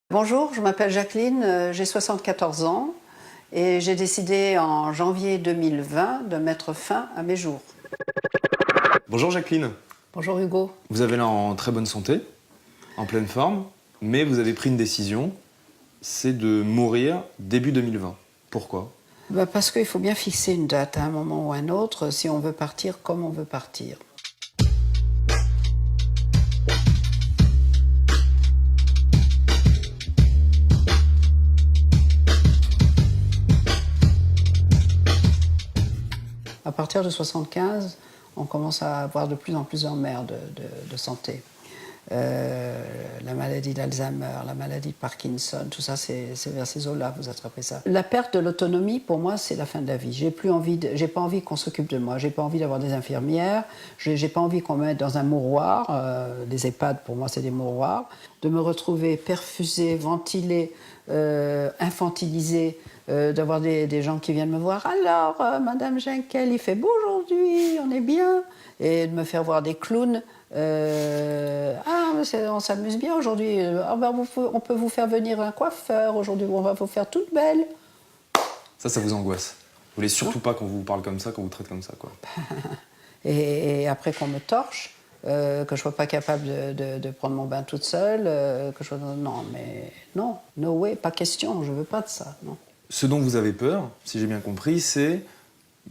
Bonjour, je m'appelle Jacqueline, j'ai 74 ans et j'ai décidé en janvier 2020 de mettre fin à mes jours. Bonjour Jacqueline. Bonjour Hugo. Vous avez l'air en très bonne santé, en pleine forme, mais vous avez pris une décision, c'est de mourir début 2020. Pourquoi ? Parce qu'il faut bien fixer une date à un moment ou à un autre si on veut partir comme on veut partir. À partir de 75, on commence à avoir de plus en plus d'emmerdes de santé. La maladie d'Alzheimer, la maladie de Parkinson, tout ça, c'est vers ces eaux-là que vous attrapez ça. La perte de l'autonomie, pour moi, c'est la fin de la vie. J'ai pas envie qu'on s'occupe de moi. J'ai pas envie d'avoir des infirmières. J'ai pas envie qu'on me mette dans un mouroir. Les EHPAD, pour moi, c'est des mouroirs. De me retrouver perfusée, ventilée, infantilisée. D'avoir des gens qui viennent me voir. Alors, Madame Jenkel, il fait beau aujourd'hui, on est bien. Et de me faire voir des clowns. On s'amuse bien aujourd'hui. On peut vous faire venir un coiffeur aujourd'hui, on va vous faire toute belle. Ça vous angoisse. Vous voulez surtout pas qu'on vous parle comme ça, qu'on vous traite comme ça, quoi. Et après qu'on me torche, que je ne sois pas capable de prendre mon bain toute seule, non, no way, pas question, je veux pas de ça, non. Ce dont vous avez peur, si j'ai bien compris, c'est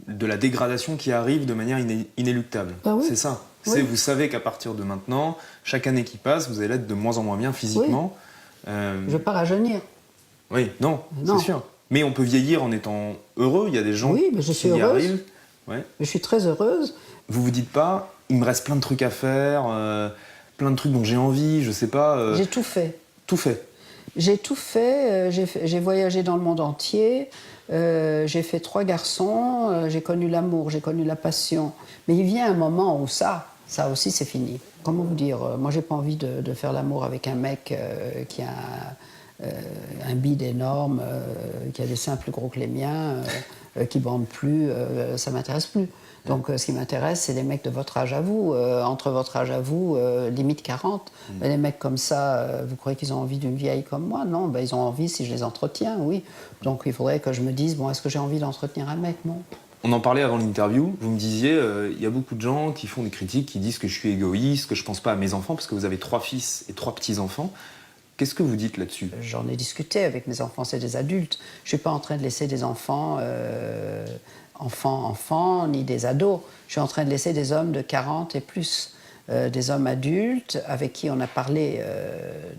de la dégradation qui arrive de manière inéluctable. Ah oui. C'est ça. Oui. Vous savez qu'à partir de maintenant, chaque année qui passe, vous allez être de moins en moins bien physiquement. Oui. Je veux pas rajeunir. Oui, non, Non. c'est sûr. Mais on peut vieillir en étant heureux. Il y a des gens Oui, mais je suis qui y heureuse. arrivent. Ouais. Je suis très heureuse. Vous vous dites pas, il me reste plein de trucs à faire, plein de trucs dont j'ai envie, je sais pas. J'ai tout fait. Tout fait. J'ai tout fait, j'ai voyagé dans le monde entier, j'ai fait 3 garçons, j'ai connu l'amour, j'ai connu la passion. Mais il vient un moment où ça aussi c'est fini. Comment vous dire, moi j'ai pas envie de faire l'amour avec un mec qui a un bide énorme, qui a des seins plus gros que les miens, qui bande plus, ça m'intéresse plus. Donc ce qui m'intéresse, c'est les mecs de votre âge à vous, entre votre âge à vous, limite 40. Les mecs comme ça, vous croyez qu'ils ont envie d'une vieille comme moi? Non, ils ont envie si je les entretiens, oui. Donc il faudrait que je me dise, bon, est-ce que j'ai envie d'entretenir un mec? Non. On en parlait avant l'interview, vous me disiez, il y a beaucoup de gens qui font des critiques, qui disent que je suis égoïste, que je pense pas à mes enfants, parce que vous avez 3 fils et 3 petits-enfants. Qu'est-ce que vous dites là-dessus? J'en ai discuté avec mes enfants, c'est des adultes. Je suis pas en train de laisser des enfants... enfants, ni des ados. Je suis en train de laisser des hommes de 40 et plus, des hommes adultes avec qui on a parlé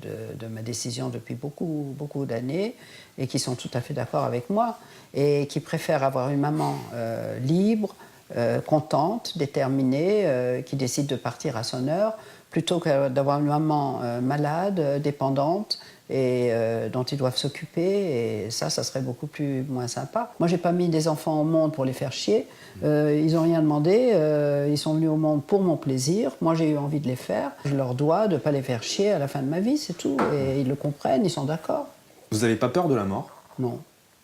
de ma décision depuis beaucoup d'années et qui sont tout à fait d'accord avec moi et qui préfèrent avoir une maman libre, contente, déterminée, qui décide de partir à son heure, plutôt que d'avoir une maman malade, dépendante, et dont ils doivent s'occuper, et ça serait beaucoup moins sympa. Moi, j'ai pas mis des enfants au monde pour les faire chier. Ils ont rien demandé. Ils sont venus au monde pour mon plaisir. Moi, j'ai eu envie de les faire. Je leur dois de pas les faire chier à la fin de ma vie, c'est tout. Et ils le comprennent, ils sont d'accord. Vous n'avez pas peur de la mort? Non.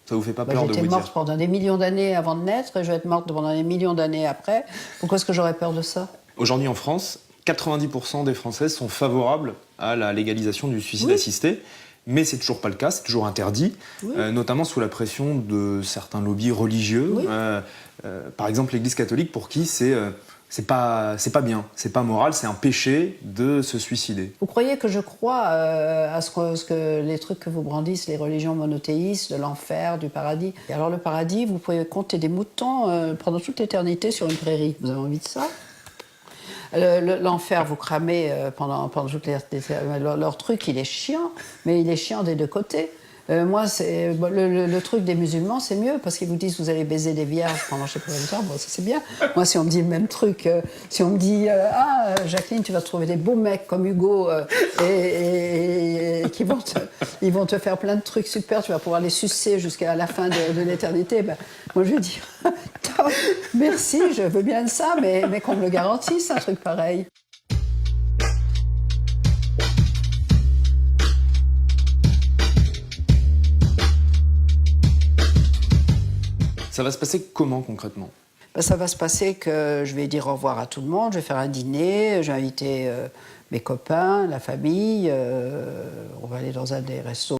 Ça vous fait pas peur de vous dire? J'étais morte pendant des millions d'années avant de naître, et je vais être morte pendant des millions d'années après. Pourquoi est-ce que j'aurais peur de ça? Aujourd'hui en France, 90% des Françaises sont favorables à la légalisation du suicide assisté, mais c'est toujours pas le cas, c'est toujours interdit, notamment sous la pression de certains lobbies religieux. Oui. Par exemple, l'Église catholique, pour qui c'est pas bien, c'est pas moral, c'est un péché de se suicider. Vous croyez que je crois à ce que les trucs que vous brandissent les religions monothéistes, de l'enfer, du paradis? Et alors le paradis, vous pouvez compter des moutons pendant toute l'éternité sur une prairie. Vous avez envie de ça? L'enfer, vous cramez pendant toutes leur truc, il est chiant, mais il est chiant des deux côtés. Moi, le truc des musulmans, c'est mieux, parce qu'ils vous disent vous allez baiser des vierges pendant je sais pas combien de temps, bon, ça c'est bien. Moi, si on me dit le même truc, si on me dit Jacqueline, tu vas trouver des beaux mecs comme Hugo et qui vont te faire plein de trucs super, tu vas pouvoir les sucer jusqu'à la fin de l'éternité, moi je vais dire merci, je veux bien de ça, mais qu'on me le garantisse, un truc pareil. Ça va se passer comment concrètement? Ça va se passer que je vais dire au revoir à tout le monde, je vais faire un dîner, je vais inviter mes copains, la famille. On va aller dans un des restos